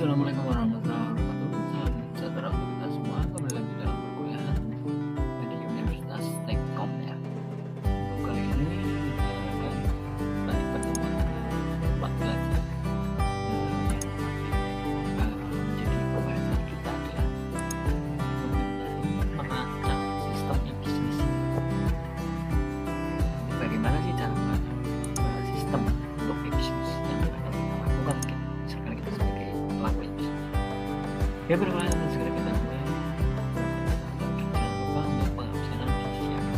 Assalamualaikum warahmatullahi wabarakatuh. Salam sejahtera untuk kita semua. Kembali lagi dalam perkuliahan di Universitas Tekkom ya. Untuk kali ini kita akan tadi pertemuan 14 ya. Yang menjadi pembahasan kita adalah mengenai merancang sistem e-bisnis. Bagaimana sih cara merancang sistem untuk e-bisnis yang akan kita lakukan misalkan kita sebagai pelaku e-bisnis. Ya, berkelanjutan segera kita mulai. Jangan lupa untuk pengabsanan disiapkan.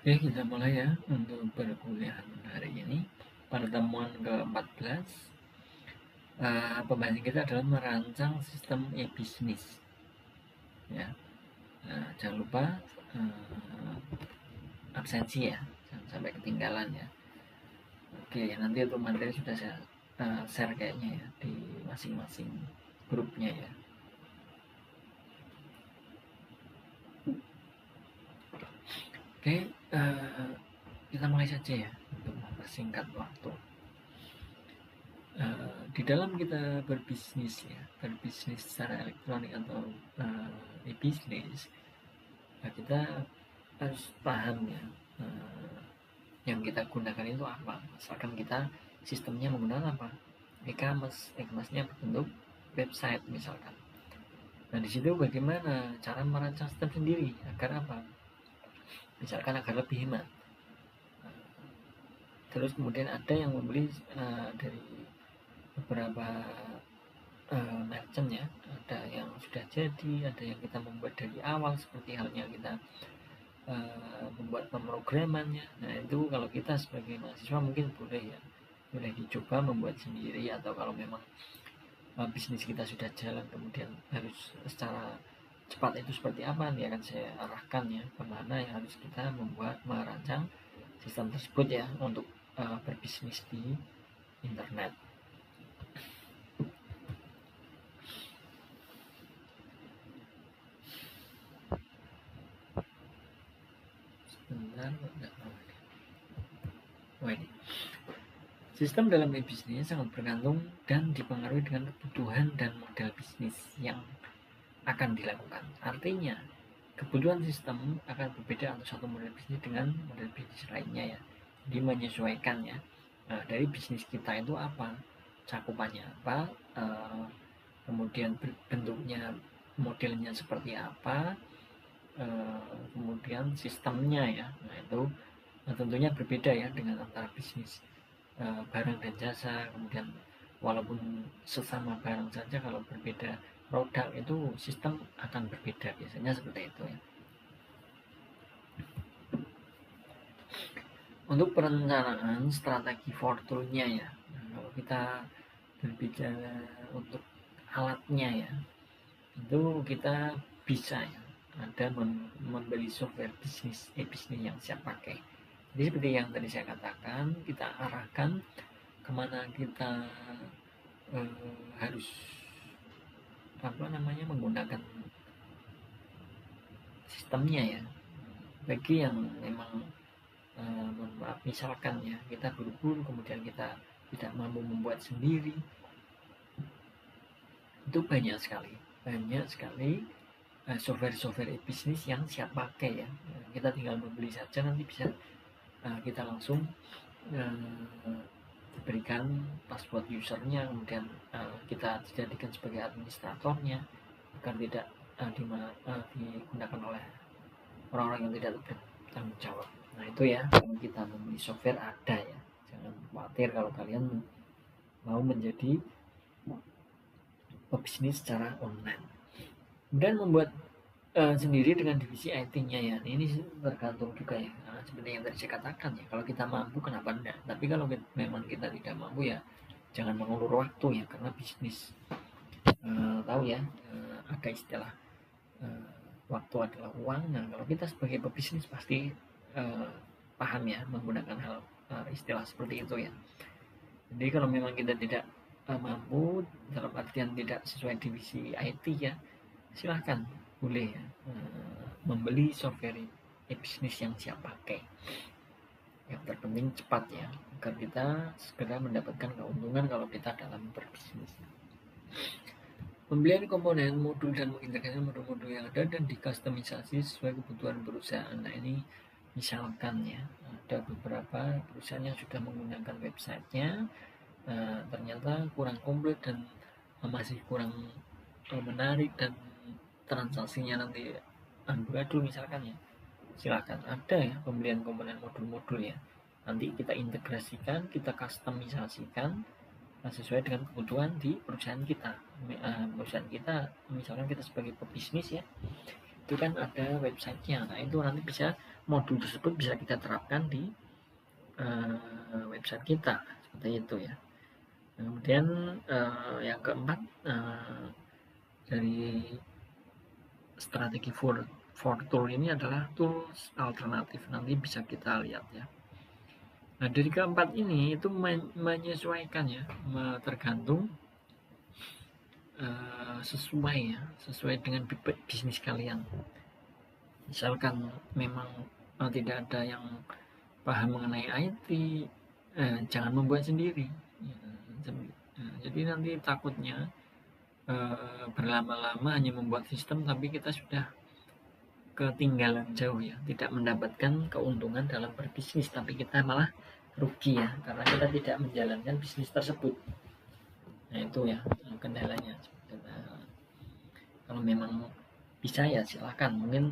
Oke, kita mulai ya untuk perkuliahan hari ini. Pertemuan ke-14 pembahasan kita adalah merancang sistem e-bisnis ya. Jangan lupa absensi ya, jangan sampai ketinggalan ya. Oke, nanti untuk materi sudah saya share kayaknya ya di masing-masing grupnya ya. Oke, kita mulai saja ya untuk mempersingkat waktu. Di dalam kita berbisnis ya, berbisnis secara elektronik atau e-bisnis, kita harus paham ya yang kita gunakan itu apa. Misalkan kita sistemnya menggunakan apa? E-commerce-nya berbentuk website misalkan. Nah, di situ bagaimana cara merancang sistem sendiri agar apa? Misalkan agar lebih hemat. Terus kemudian ada yang membeli dari beberapa merchant ya, ada yang sudah jadi, ada yang kita membuat dari awal seperti halnya kita membuat pemrogramannya. Nah, itu kalau kita sebagai mahasiswa mungkin boleh dicoba membuat sendiri, atau kalau memang bisnis kita sudah jalan kemudian harus secara cepat itu seperti apa, dia akan saya arahkan ya kemana yang harus kita merancang sistem tersebut ya untuk berbisnis di internet. Sebentar, sistem dalam e-bisnis sangat bergantung dan dipengaruhi dengan kebutuhan dan model bisnis yang akan dilakukan. Artinya kebutuhan sistem akan berbeda untuk satu model bisnis dengan model bisnis lainnya ya. Jadi menyesuaikan ya, dari bisnis kita itu apa, cakupannya apa, kemudian bentuknya, modelnya seperti apa, kemudian sistemnya ya. Nah itu tentunya berbeda ya dengan antara bisnis barang dan jasa. Kemudian walaupun sesama barang saja, kalau berbeda produk itu sistem akan berbeda, biasanya seperti itu ya. Untuk perencanaan strategi fortune-nya ya, kalau kita berbicara untuk alatnya ya, itu kita bisa ya ada membeli software bisnis yang siap pakai. Jadi seperti yang tadi saya katakan, kita arahkan kemana kita harus menggunakan sistemnya ya. Bagi yang memang misalkan ya kita buru-buru kemudian kita tidak mampu membuat sendiri, itu banyak sekali software bisnis yang siap pakai ya. Kita tinggal membeli saja, nanti bisa kita langsung diberikan password usernya, kemudian kita dijadikan sebagai administratornya agar tidak digunakan oleh orang-orang yang tidak bertanggung jawab. Nah itu ya, kalau kita membeli software ada ya, jangan khawatir kalau kalian mau menjadi pebisnis secara online. Kemudian membuat sendiri dengan divisi IT-nya ya, ini tergantung juga ya. Nah, seperti yang tadi saya katakan ya, kalau kita mampu kenapa enggak, tapi kalau memang kita tidak mampu ya jangan mengulur waktu ya, karena bisnis tahu ya, ada istilah waktu adalah uang. Nah kalau kita sebagai pebisnis pasti paham ya menggunakan hal istilah seperti itu ya. Jadi kalau memang kita tidak mampu, dalam artian tidak sesuai divisi IT ya, silahkan boleh ya membeli software bisnis yang siap pakai. Yang terpenting cepat ya, agar kita segera mendapatkan keuntungan kalau kita dalam berbisnis. Pembelian komponen, modul, dan mengintegrasikan modul-modul yang ada dan dikustomisasi sesuai kebutuhan perusahaan. Nah ini misalkan ya, ada beberapa perusahaan yang sudah menggunakan websitenya, ternyata kurang komplit dan masih kurang menarik, dan transaksinya nanti amburadul misalkan ya, silakan ada ya pembelian komponen modul-modul ya, nanti kita integrasikan, kita kustomisasikan sesuai dengan kebutuhan di perusahaan kita. Perusahaan kita, misalkan kita sebagai pebisnis ya, itu kan ada websitenya. Nah itu nanti bisa modul tersebut bisa kita terapkan di website kita, seperti itu ya. Kemudian yang keempat, dari strategi tool ini adalah tools alternatif, nanti bisa kita lihat ya. Nah dari keempat ini itu menyesuaikan ya, tergantung sesuai dengan bisnis kalian. Misalkan memang tidak ada yang paham mengenai IT, jangan membuat sendiri. Jadi nanti takutnya berlama-lama hanya membuat sistem tapi kita sudah ketinggalan jauh ya, tidak mendapatkan keuntungan dalam berbisnis, tapi kita malah rugi ya karena kita tidak menjalankan bisnis tersebut. Nah itu ya kendalanya. Kalau memang bisa ya silakan. Mungkin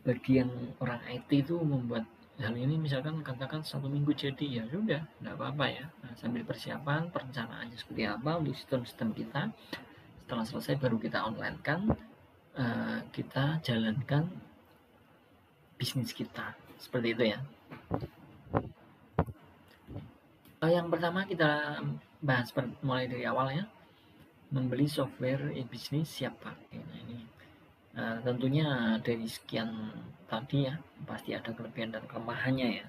bagian orang IT itu membuat hal ini, misalkan katakan 1 minggu jadi, ya sudah, tidak apa-apa ya. Nah, sambil persiapan perencanaannya seperti apa untuk sistem-sistem kita, setelah selesai baru kita online kan, kita jalankan bisnis kita, seperti itu ya. Yang pertama kita bahas mulai dari awal ya, membeli software e-bisnis siap pakai. Nah ini tentunya dari sekian tadi ya, pasti ada kelebihan dan kelemahannya ya.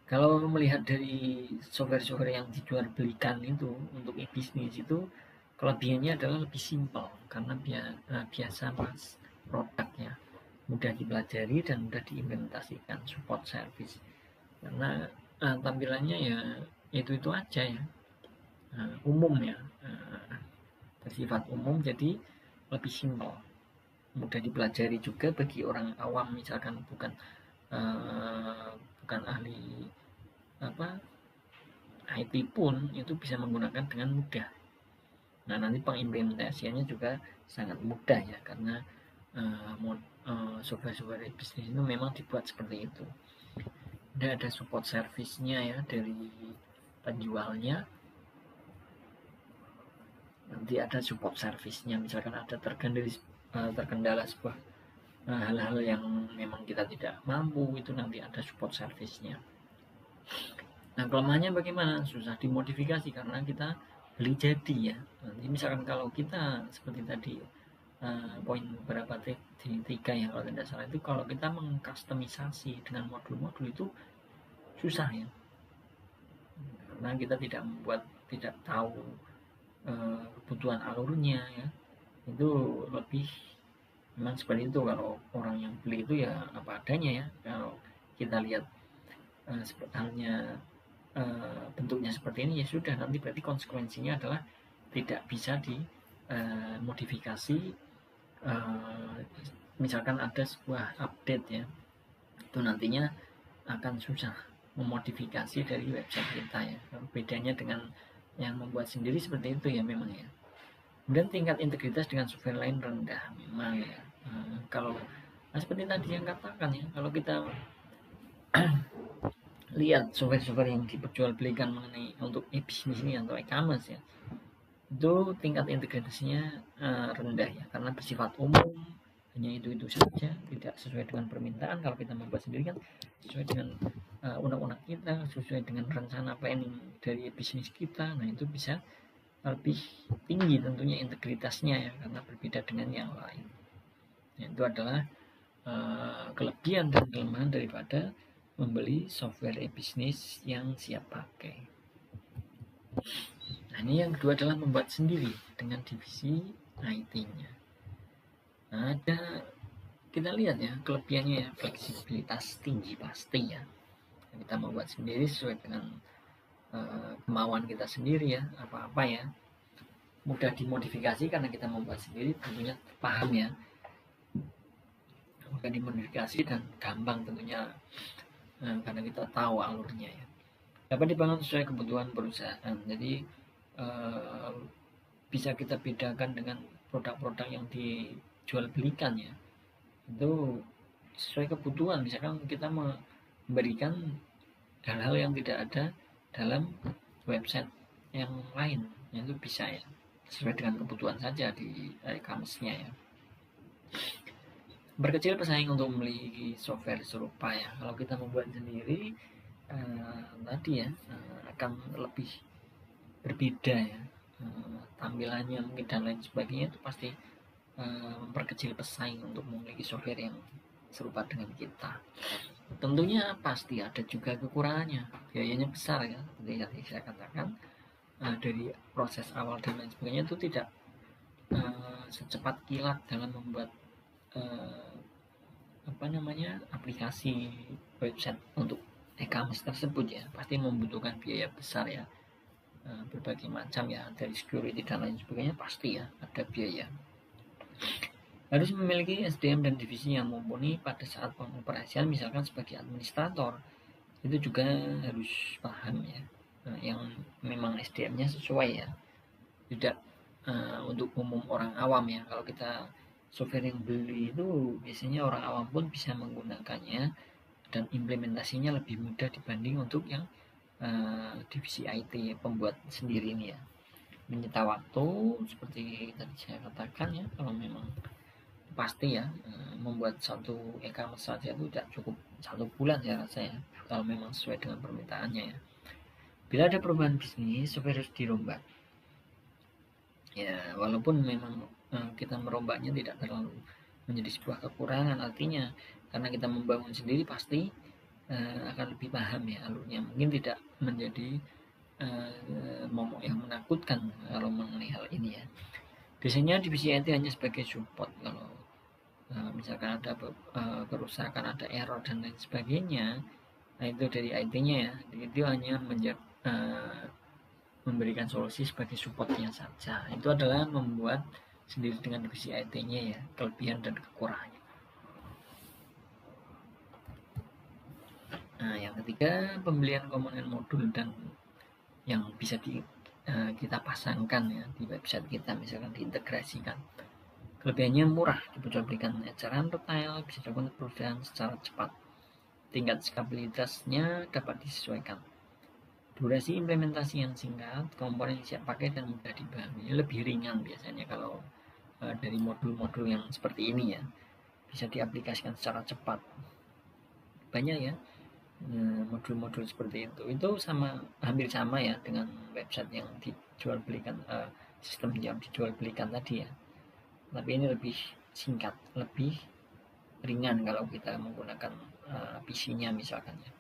Kalau melihat dari software-software yang dijual belikan itu untuk e-bisnis itu, kelebihannya adalah lebih simpel karena biasa mas produknya mudah dipelajari dan mudah diimplementasikan, support service. Karena tampilannya ya itu aja ya, umum ya, bersifat umum, jadi lebih simpel, mudah dipelajari juga bagi orang awam, misalkan bukan ahli IT pun itu bisa menggunakan dengan mudah. Nah, nanti pengimplementasiannya juga sangat mudah ya, karena software bisnis itu memang dibuat seperti itu. Udah ada support service-nya ya dari penjualnya. Nanti ada support service-nya, misalkan ada terkendala sebuah hal-hal yang memang kita tidak mampu, itu nanti ada support service-nya. Nah, kelemahannya bagaimana? Susah dimodifikasi karena kita beli jadi ya. Nanti misalkan kalau kita seperti tadi poin berapa tiga ya kalau tidak salah, itu kalau kita mengkustomisasi dengan modul-modul itu susah ya, karena kita tidak tahu kebutuhan alurnya ya. Itu lebih memang seperti itu, kalau orang yang beli itu ya apa adanya ya. Kalau kita lihat halnya bentuknya seperti ini ya sudah, nanti berarti konsekuensinya adalah tidak bisa dimodifikasi. Misalkan ada sebuah update ya, itu nantinya akan susah memodifikasi dari website kita ya. Bedanya dengan yang membuat sendiri seperti itu ya memang ya. Kemudian tingkat integritas dengan software lain rendah memang ya. Kalau seperti tadi yang katakan ya, kalau kita lihat software-software yang diperjualbelikan mengenai untuk e-bisnis ini atau e-commerce ya, itu tingkat integritasnya rendah ya, karena bersifat umum, hanya itu saja, tidak sesuai dengan permintaan. Kalau kita membuat sendiri kan sesuai dengan undang-undang kita, sesuai dengan rencana planning dari bisnis kita. Nah, itu bisa lebih tinggi tentunya integritasnya ya, karena berbeda dengan yang lain. Itu adalah kelebihan dan kelemahan daripada membeli software e-bisnis yang siap pakai. Nah, ini yang kedua adalah membuat sendiri dengan divisi IT-nya. Nah, kita lihat ya kelebihannya ya, fleksibilitas tinggi pasti ya. Kita membuat sendiri sesuai dengan kemauan kita sendiri ya, apa-apa ya mudah dimodifikasi karena kita membuat sendiri, tentunya paham ya, mudah dimodifikasi dan gampang tentunya karena kita tahu alurnya ya. Dapat dibangun sesuai kebutuhan perusahaan, jadi bisa kita bedakan dengan produk-produk yang dijual belikan ya, itu sesuai kebutuhan. Misalkan kita memberikan hal-hal yang tidak ada dalam website yang lain, itu bisa ya, sesuai dengan kebutuhan saja di e-commerce-nya ya. Berkecil pesaing untuk memiliki software serupa ya. Kalau kita membuat sendiri tadi ya akan lebih berbeda ya, tampilannya mungkin dan lain sebagainya, itu pasti memperkecil pesaing untuk memiliki software yang serupa dengan kita. Tentunya pasti ada juga kekurangannya, biayanya besar ya, seperti yang saya katakan, dari proses awal dan lain sebagainya itu tidak secepat kilat dalam membuat aplikasi website untuk e-commerce tersebut ya. Pasti membutuhkan biaya besar ya, berbagai macam ya, dari security dan lain sebagainya, pasti ya ada biaya. Harus memiliki SDM dan divisi yang mumpuni pada saat pengoperasian, misalkan sebagai administrator itu juga harus paham ya, yang memang SDM-nya sesuai ya, tidak untuk umum orang awam ya. Kalau kita software yang beli itu biasanya orang awam pun bisa menggunakannya dan implementasinya lebih mudah dibanding untuk yang divisi IT pembuat sendiri ini ya. Menyita waktu seperti tadi saya katakan ya, kalau memang pasti ya membuat satu e-commerce saja itu tidak cukup 1 bulan saya rasa ya, kalau memang sesuai dengan permintaannya ya. Bila ada perubahan bisnis, software harus dirombak ya, walaupun memang kita merombaknya tidak terlalu menjadi sebuah kekurangan, artinya karena kita membangun sendiri pasti akan lebih paham ya alurnya, mungkin tidak menjadi momok yang menakutkan kalau mengenai hal ini ya. Biasanya divisi IT hanya sebagai support, kalau misalkan ada kerusakan, ada error dan lain sebagainya, nah itu dari IT-nya ya, itu hanya memberikan solusi sebagai supportnya saja. Itu adalah membuat sendiri dengan divisi IT-nya ya, kelebihan dan kekurangannya. Nah, yang ketiga, pembelian komponen modul dan yang bisa kita pasangkan ya di website kita, misalkan diintegrasikan. Kelebihannya murah, diperjualbelikan eceran retail, bisa dilakukan perusahaan secara cepat. Tingkat skabilitasnya dapat disesuaikan. Durasi implementasi yang singkat, komponen siap pakai dan mudah dipahami. Lebih ringan biasanya kalau dari modul-modul yang seperti ini ya, bisa diaplikasikan secara cepat. Banyak ya modul-modul seperti itu hampir sama ya dengan website yang dijual belikan, sistem yang dijual belikan tadi ya, tapi ini lebih singkat, lebih ringan kalau kita menggunakan PC-nya misalkan ya.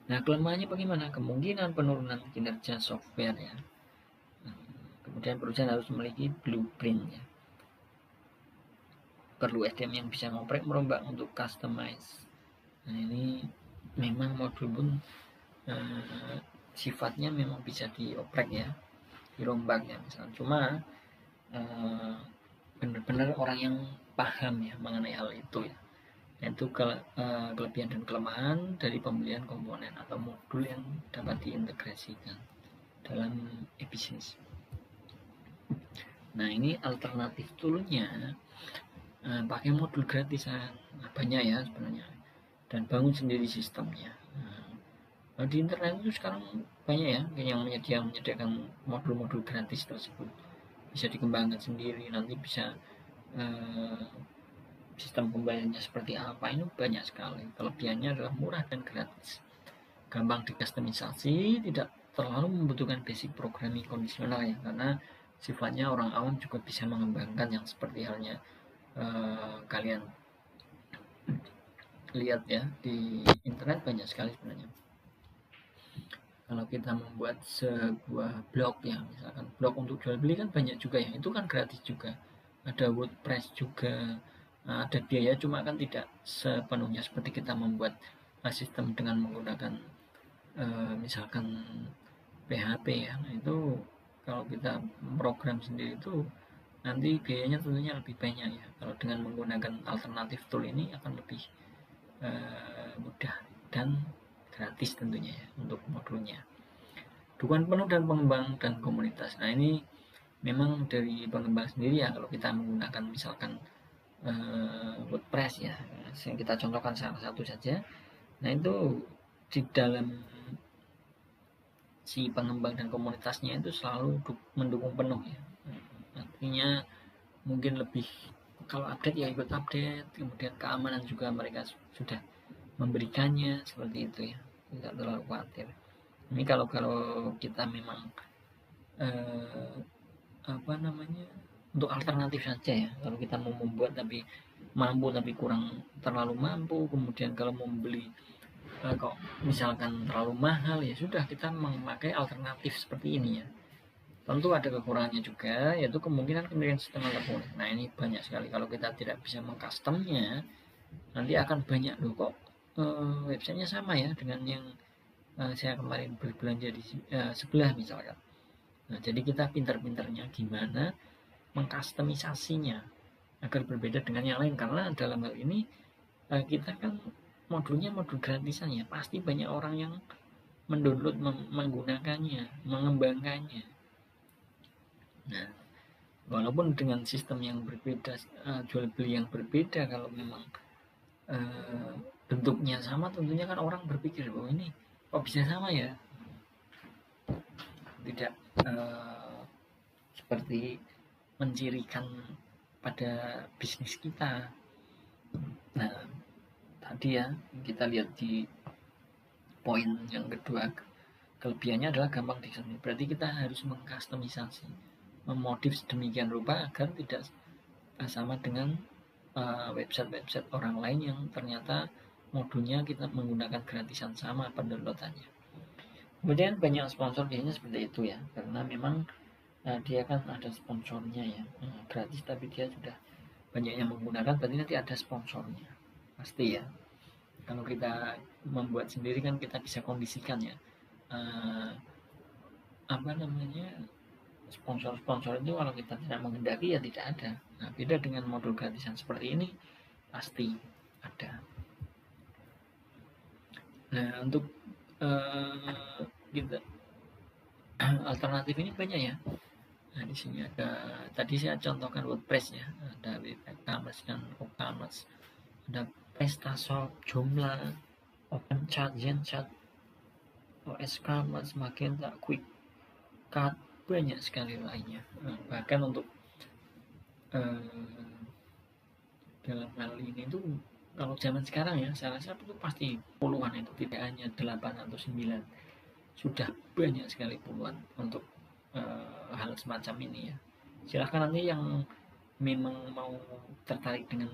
Nah, kelemahannya bagaimana? Kemungkinan penurunan kinerja software ya. Kemudian perusahaan harus memiliki blueprint ya. Perlu SDM yang bisa ngoprek merombak untuk customize. Nah, ini memang modul pun sifatnya memang bisa dioprek ya, dirombak ya misalnya. Cuma benar-benar orang yang paham ya mengenai hal itu ya. Yaitu kelebihan dan kelemahan dari pembelian komponen atau modul yang dapat diintegrasikan dalam e-business. Nah, ini alternatif toolnya pakai modul gratisan, banyak ya sebenarnya, dan bangun sendiri sistemnya. Nah, di internet itu sekarang banyak ya yang menyediakan modul-modul gratis tersebut, bisa dikembangkan sendiri, nanti bisa sistem pembayarannya seperti apa, ini banyak sekali. Kelebihannya adalah murah dan gratis, gampang dikustomisasi, tidak terlalu membutuhkan basic programming kondisional ya, karena sifatnya orang awam juga bisa mengembangkan, yang seperti halnya kalian lihat ya di internet banyak sekali sebenarnya. Kalau kita membuat sebuah blog ya, misalkan blog untuk jual beli kan banyak juga ya, itu kan gratis juga. Ada WordPress juga, ada biaya, cuma kan tidak sepenuhnya seperti kita membuat sistem dengan menggunakan misalkan PHP ya. Nah, itu kalau kita program sendiri itu nanti biayanya tentunya lebih banyak ya. Kalau dengan menggunakan alternatif tool ini akan lebih mudah dan gratis tentunya ya untuk modulnya. Dukungan penuh dan pengembang dan komunitas. Nah, ini memang dari pengembang sendiri ya, kalau kita menggunakan misalkan WordPress ya, yang kita contohkan salah satu saja. Nah, itu di dalam si pengembang dan komunitasnya itu selalu mendukung penuh ya. Artinya mungkin lebih, kalau update ya ikut update, kemudian keamanan juga mereka sudah memberikannya seperti itu ya, tidak terlalu khawatir. Ini kalau kita memang untuk alternatif saja ya, kalau kita mau membuat tapi mampu tapi kurang terlalu mampu, kemudian kalau mau membeli kok misalkan terlalu mahal, ya sudah kita memakai alternatif seperti ini ya. Tentu ada kekurangannya juga, yaitu kemungkinan setengah terputus. Nah, ini banyak sekali kalau kita tidak bisa mengcustomnya, nanti akan banyak loh kok websitenya sama ya dengan yang saya kemarin berbelanja di sebelah misalkan. Nah, jadi kita pintar-pintarnya gimana mengcustomisasinya agar berbeda dengan yang lain, karena dalam hal ini kita kan modulnya modul gratisan ya, pasti banyak orang yang mendownload, menggunakannya, mengembangkannya. Nah, walaupun dengan sistem yang berbeda, jual beli yang berbeda, kalau memang bentuknya sama, tentunya kan orang berpikir bahwa ini kok bisa sama ya, tidak seperti mencirikan pada bisnis kita. Nah, tadi ya kita lihat di poin yang kedua, kelebihannya adalah gampang disesuaikan. Berarti kita harus mengcustomisasi, memodif sedemikian rupa agar tidak sama dengan website-website orang lain yang ternyata modulnya kita menggunakan gratisan sama pendownloadannya. Kemudian banyak sponsor biasanya seperti itu ya, karena memang dia kan ada sponsornya ya, gratis tapi dia sudah banyak yang menggunakan, berarti nanti ada sponsornya pasti ya. Kalau kita membuat sendiri kan kita bisa kondisikan ya, sponsor-sponsor itu kalau kita tidak menghendaki ya tidak ada. Nah, beda dengan modul gratisan seperti ini pasti ada. Nah, untuk kita alternatif ini banyak ya. Nah, di sini ada, tadi saya contohkan WordPress ya, ada WooCommerce dan WooCommerce, ada PrestaShop, Joomla, OpenChat, ZenChat, OS Commerce, Magenta, QuickCart, banyak sekali lainnya. Nah, bahkan untuk dalam hal ini tuh kalau zaman sekarang ya, saya rasa itu pasti puluhan, itu tidak hanya 8 atau 9, sudah banyak sekali puluhan untuk hal semacam ini ya. Silahkan nanti yang memang mau tertarik dengan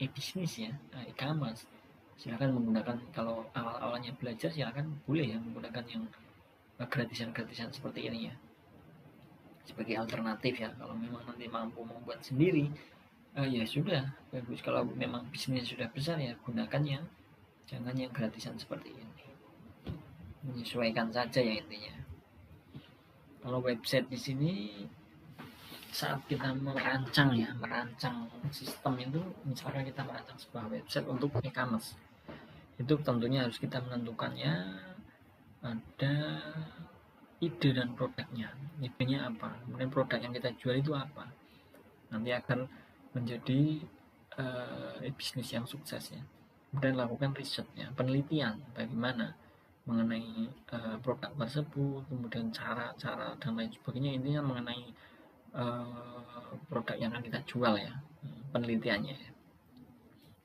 e-bisnis ya, e-commerce, silahkan menggunakan, kalau awal-awalnya belajar silahkan boleh ya menggunakan yang gratisan-gratisan seperti ini ya, sebagai alternatif ya. Kalau memang nanti mampu membuat sendiri, ya sudah bagus. Kalau memang bisnisnya sudah besar ya gunakannya, jangan yang gratisan seperti ini. Menyesuaikan saja ya intinya. Kalau website di sini saat kita merancang sistem itu, misalkan kita merancang sebuah website untuk e-commerce, itu tentunya harus kita menentukannya ada ide dan produknya. Idenya apa, kemudian produk yang kita jual itu apa, nanti akan menjadi bisnis yang sukses ya. Kemudian lakukan risetnya, penelitian bagaimana mengenai produk tersebut, kemudian cara-cara dan lain sebagainya, intinya mengenai produk yang akan kita jual ya, penelitiannya ya.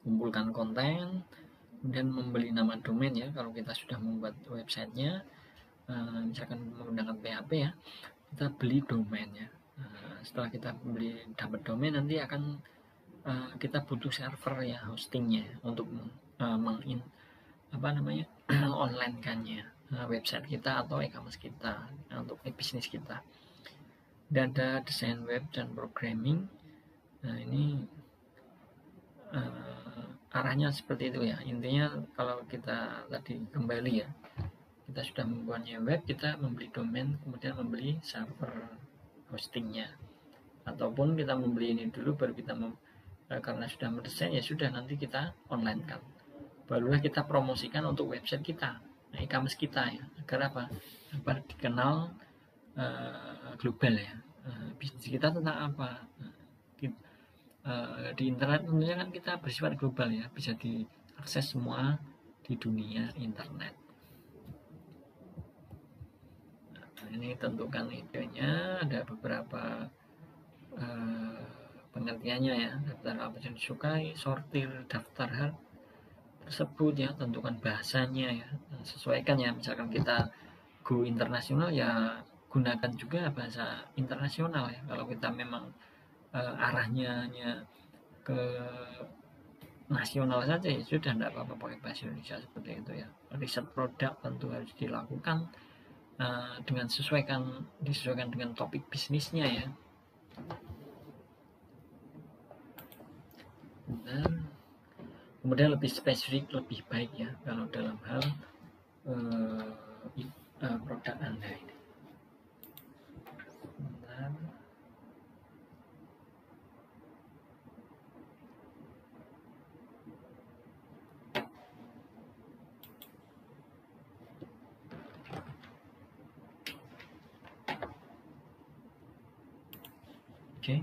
Kumpulkan konten, kemudian membeli nama domain ya, kalau kita sudah membuat websitenya, misalkan menggunakan PHP ya, kita beli domain ya. Setelah kita dapat domain, nanti akan kita butuh server ya, hostingnya untuk online kannya website kita atau e-commerce kita, untuk bisnis kita. Dan ada desain web dan programming. Nah, ini arahnya seperti itu ya. Intinya kalau kita tadi kembali ya, kita sudah membuatnya web, kita membeli domain, kemudian membeli server hostingnya, ataupun kita membeli ini dulu baru kita karena sudah mendesain ya sudah, nanti kita online kan, barulah kita promosikan untuk website kita, e-commerce kita ya, agar apa, agar dikenal global ya, bisnis kita tentang apa. Di internet tentunya kan kita bersifat global ya, bisa diakses semua di dunia internet. Nah, ini tentukan idenya, ada beberapa pengertiannya ya, daftar apa yang disukai, sortir daftar hal tersebut ya, tentukan bahasanya ya, sesuaikan ya, misalkan kita go internasional ya gunakan juga bahasa internasional ya. Kalau kita memang arahnya hanya ke nasional saja ya sudah, tidak apa-apa pakai bahasa Indonesia seperti itu ya. Riset produk tentu harus dilakukan dengan disesuaikan dengan topik bisnisnya ya. Dan kemudian lebih spesifik lebih baik ya kalau dalam hal produk Anda ini. Oke.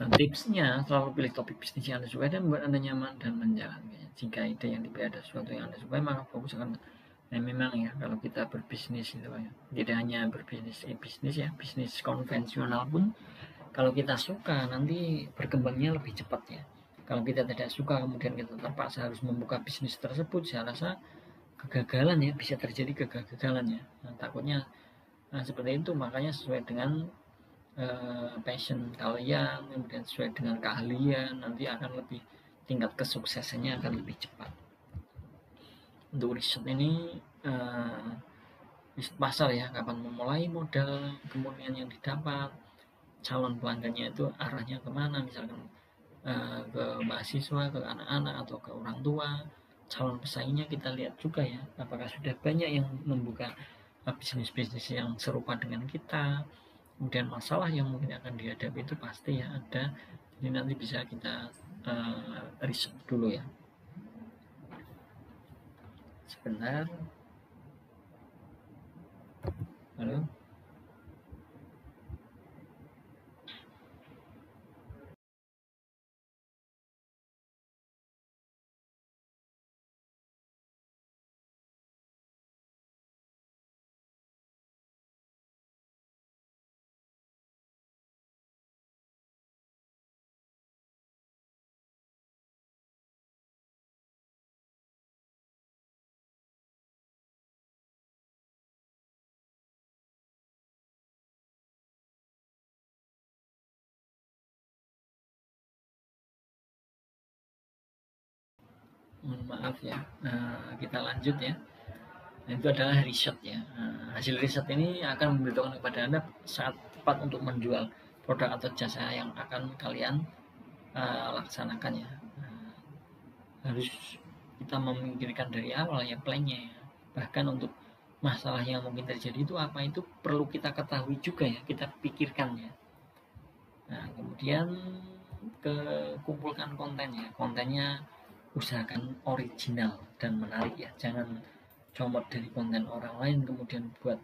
Nah, tipsnya selalu pilih topik bisnis yang Anda sukai dan membuat Anda nyaman dan menjalankannya. Jika ide yang dipilih ada sesuatu yang Anda sukai, maka fokus akan. Nah, memang ya kalau kita berbisnis itu ya, tidak hanya berbisnis bisnis ya, bisnis konvensional pun kalau kita suka nanti berkembangnya lebih cepat ya. Kalau kita tidak suka kemudian kita terpaksa harus membuka bisnis tersebut, saya rasa kegagalan ya, bisa terjadi kegagalan ya. Nah, takutnya seperti itu. Makanya sesuai dengan passion kalian, kemudian sesuai dengan keahlian, nanti akan lebih, tingkat kesuksesannya akan lebih cepat. Untuk riset ini riset pasar ya, kapan memulai, modal, kemudian yang didapat, calon pelanggannya itu arahnya kemana, misalkan ke mahasiswa, ke anak-anak, atau ke orang tua. Calon pesaingnya kita lihat juga ya, apakah sudah banyak yang membuka bisnis-bisnis yang serupa dengan kita, kemudian masalah yang mungkin akan dihadapi itu pasti ya ada. Jadi nanti bisa kita riset dulu ya. Sebentar. Halo. Mohon maaf ya. Kita lanjut ya. Nah, itu adalah riset ya. Hasil riset ini akan memberitahukan kepada Anda saat tepat untuk menjual produk atau jasa yang akan kalian laksanakan ya. Harus kita memikirkan dari awal ya plannya ya. Bahkan untuk masalah yang mungkin terjadi itu apa itu perlu kita ketahui juga ya, kita pikirkan ya. Nah, kemudian kumpulkan kontennya. Kontennya usahakan original dan menarik ya. Jangan comot dari konten orang lain kemudian buat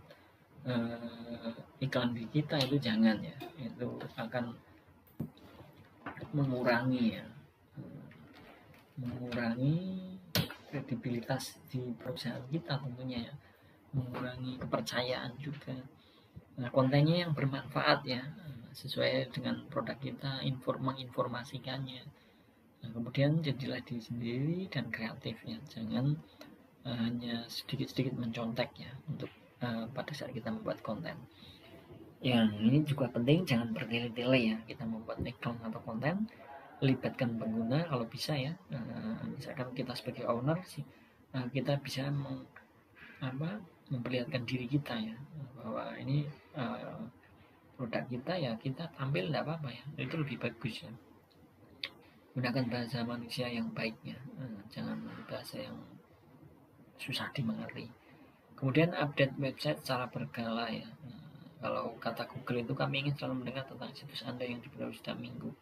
iklan di kita, itu jangan ya. Itu akan mengurangi ya, mengurangi kredibilitas di perusahaan kita tentunya ya, mengurangi kepercayaan juga. Nah, kontennya yang bermanfaat ya, sesuai dengan produk kita, menginformasikannya. Nah, kemudian jadilah diri sendiri dan kreatif ya, jangan hanya sedikit-sedikit mencontek ya untuk pada saat kita membuat konten. Yang ini juga penting, jangan bertele-tele ya kita membuat iklan atau konten. Libatkan pengguna kalau bisa ya. Misalkan kita sebagai owner sih, kita bisa memperlihatkan diri kita ya, bahwa ini produk kita ya, kita tampil tidak apa-apa ya, itu lebih bagus ya. Gunakan bahasa manusia yang baiknya, jangan bahasa yang susah dimengerti. Kemudian update website secara berkala ya. Kalau kata Google itu, kami ingin selalu mendengar tentang situs Anda yang diperbarui setiap minggu.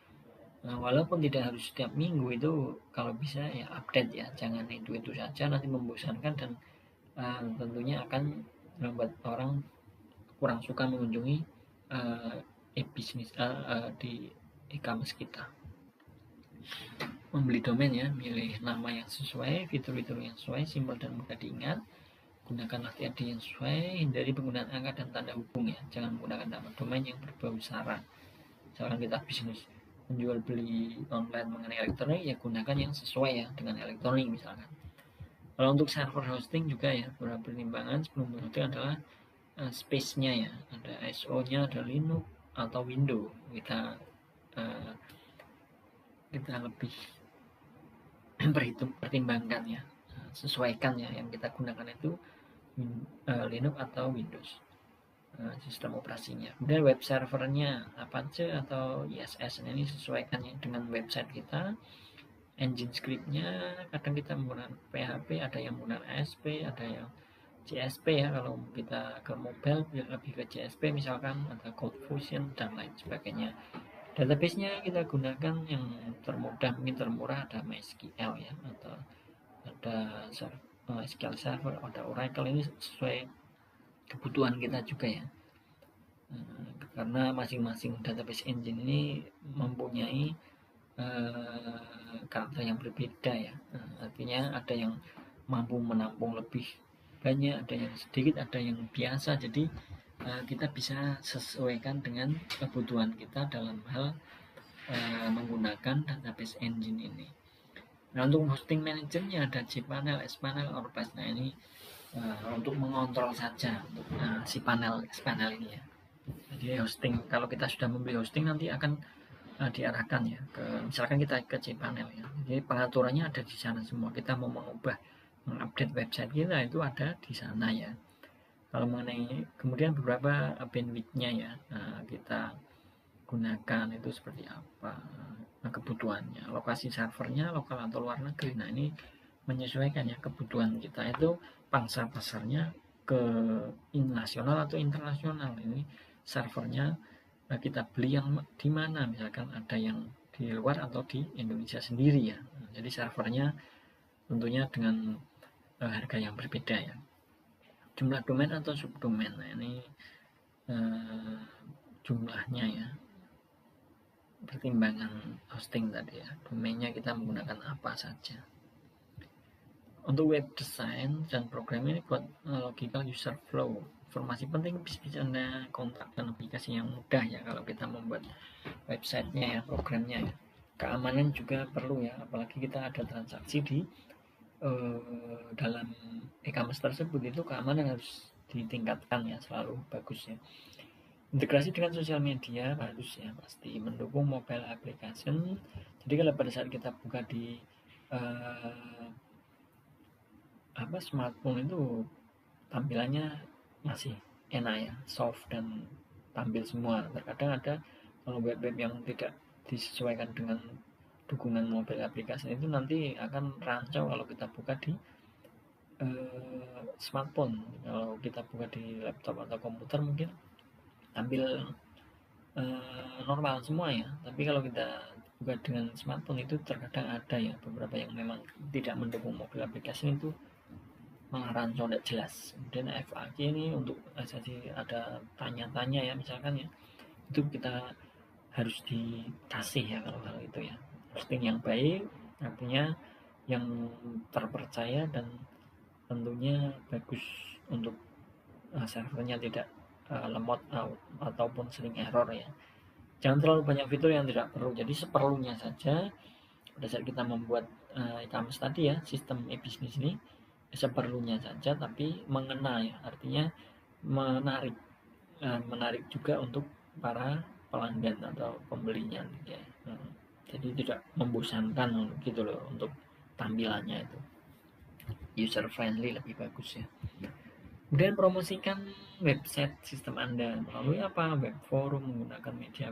Nah, walaupun tidak harus setiap minggu, itu kalau bisa ya update ya, jangan itu saja, nanti membosankan dan tentunya akan membuat orang kurang suka mengunjungi bisnis di e-commerce kita. Membeli domain ya, milih nama yang sesuai, fitur-fitur yang sesuai, simpel dan mudah diingat. Gunakan TAD yang sesuai, hindari penggunaan angka dan tanda hubung ya. Jangan menggunakan nama domain yang berbau sara. Misalkan kita bisnis menjual beli online mengenai elektronik, ya gunakan yang sesuai ya dengan elektronik misalkan. Kalau untuk server hosting juga ya, beberapa pertimbangan sebelum hosting adalah space-nya ya, ada ISO-nya, ada Linux atau Windows. Kita lebih pertimbangkan ya, sesuaikan ya, yang kita gunakan itu Linux atau Windows sistem operasinya. Kemudian web servernya Apache atau ISS, ini sesuaikan ya dengan website kita. Engine scriptnya kadang kita menggunakan PHP, ada yang menggunakan ASP, ada yang CSP ya. Kalau kita ke mobile lebih ke CSP misalkan, ada CodeFusion dan lain sebagainya. Database-nya kita gunakan yang termudah, mungkin termurah, ada MySQL ya, atau ada SQL Server, ada Oracle. Ini sesuai kebutuhan kita juga ya, karena masing-masing database engine ini mempunyai karakter yang berbeda ya. Artinya ada yang mampu menampung lebih banyak, ada yang sedikit, ada yang biasa. Jadi kita bisa sesuaikan dengan kebutuhan kita dalam hal menggunakan database engine ini. Nah, untuk hosting manajernya ada cPanel, sPanel, Ordpress. Nah, ini untuk mengontrol saja untuk si panel sPanel ini ya. Jadi hosting, kalau kita sudah membeli hosting nanti akan diarahkan ya ke, misalkan kita ke cPanel ya. Jadi pengaturannya ada di sana semua. Kita mau mengupdate website kita itu ada di sana ya. Kalau mengenai kemudian beberapa bandwidth-nya ya, kita gunakan itu seperti apa, kebutuhannya, lokasi servernya lokal atau luar negeri. Nah, ini menyesuaikan ya kebutuhan kita, itu pangsa pasarnya ke nasional atau internasional. Ini servernya kita beli yang di mana, misalkan ada yang di luar atau di Indonesia sendiri ya. Jadi servernya tentunya dengan harga yang berbeda ya. Jumlah domain atau subdomain, nah ini jumlahnya ya, pertimbangan hosting tadi ya, domainnya kita menggunakan apa saja. Untuk web design dan program ini buat logical user flow, informasi penting bisa Anda kontak dan aplikasi yang mudah ya kalau kita membuat websitenya ya, programnya ya. Keamanan juga perlu ya, apalagi kita ada transaksi di dalam e-commerce tersebut, itu keamanan harus ditingkatkan ya, selalu bagus ya. Integrasi dengan sosial media harus ya, pasti mendukung mobile application. Jadi kalau pada saat kita buka di smartphone itu tampilannya masih enak ya, soft dan tampil semua. Terkadang ada kalau web-web yang tidak disesuaikan dengan dukungan mobile application itu nanti akan rancau kalau kita buka di smartphone. Kalau kita buka di laptop atau komputer mungkin tampil normal semua ya, tapi kalau kita buka dengan smartphone itu terkadang ada ya beberapa yang memang tidak mendukung mobile application, itu malah rancau tidak jelas. Kemudian FAQ ini untuk sesi ada tanya-tanya ya misalkan ya, itu kita harus dikasih ya kalau hal itu ya. Hosting yang baik artinya yang terpercaya dan tentunya bagus untuk servernya tidak lemot ataupun sering error ya. Jangan terlalu banyak fitur yang tidak perlu, jadi seperlunya saja. Pada saat kita membuat e-commerce tadi ya, sistem e-bisnis ini seperlunya saja, tapi mengena ya, artinya menarik juga untuk para pelanggan atau pembelinya ya. Jadi tidak membosankan gitu loh untuk tampilannya, itu user friendly, lebih bagus ya. Kemudian promosikan website sistem Anda melalui apa? Web forum, menggunakan media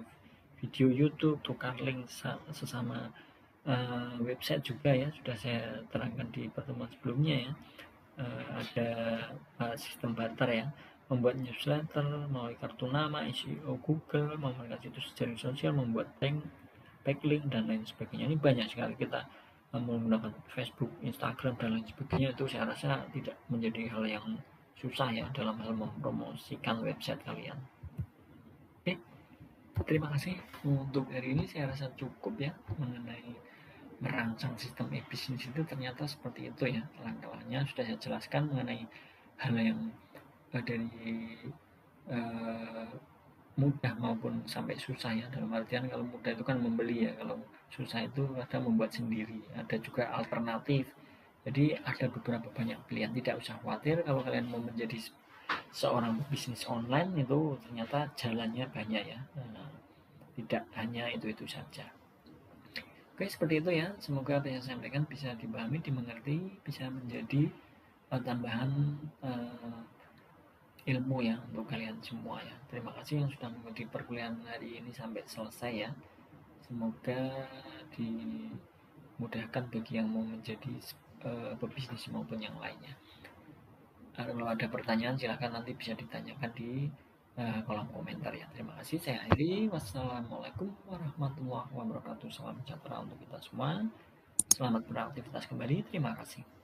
video YouTube, tukar link sesama website juga ya, sudah saya terangkan di pertemuan sebelumnya ya. Ada sistem barter ya, membuat newsletter melalui kartu nama, SEO Google, membuat situs jaring sosial, membuat backlink dan lain sebagainya. Ini banyak sekali kita menggunakan Facebook, Instagram dan lain sebagainya. Itu saya rasa tidak menjadi hal yang susah ya dalam hal mempromosikan website kalian. Oke, terima kasih untuk hari ini. Saya rasa cukup ya mengenai merancang sistem e-bisnis itu, ternyata seperti itu ya langkah-langkahnya. Sudah saya jelaskan mengenai hal yang dari mudah maupun sampai susah ya. Dalam artian kalau mudah itu kan membeli ya, kalau susah itu ada membuat sendiri, ada juga alternatif. Jadi ada beberapa banyak pilihan, tidak usah khawatir kalau kalian mau menjadi seorang bisnis online itu ternyata jalannya banyak ya, tidak hanya itu saja. Oke, seperti itu ya. Semoga apa yang saya sampaikan bisa dipahami, dimengerti, bisa menjadi tambahan ilmu ya untuk kalian semua ya. Terima kasih yang sudah mengikuti perkuliahan hari ini sampai selesai ya. Semoga dimudahkan bagi yang mau menjadi pebisnis maupun yang lainnya. Kalau ada pertanyaan silahkan nanti bisa ditanyakan di kolom komentar ya. Terima kasih, saya akhiri. Wassalamualaikum warahmatullahi wabarakatuh. Salam sejahtera untuk kita semua. Selamat beraktivitas kembali. Terima kasih.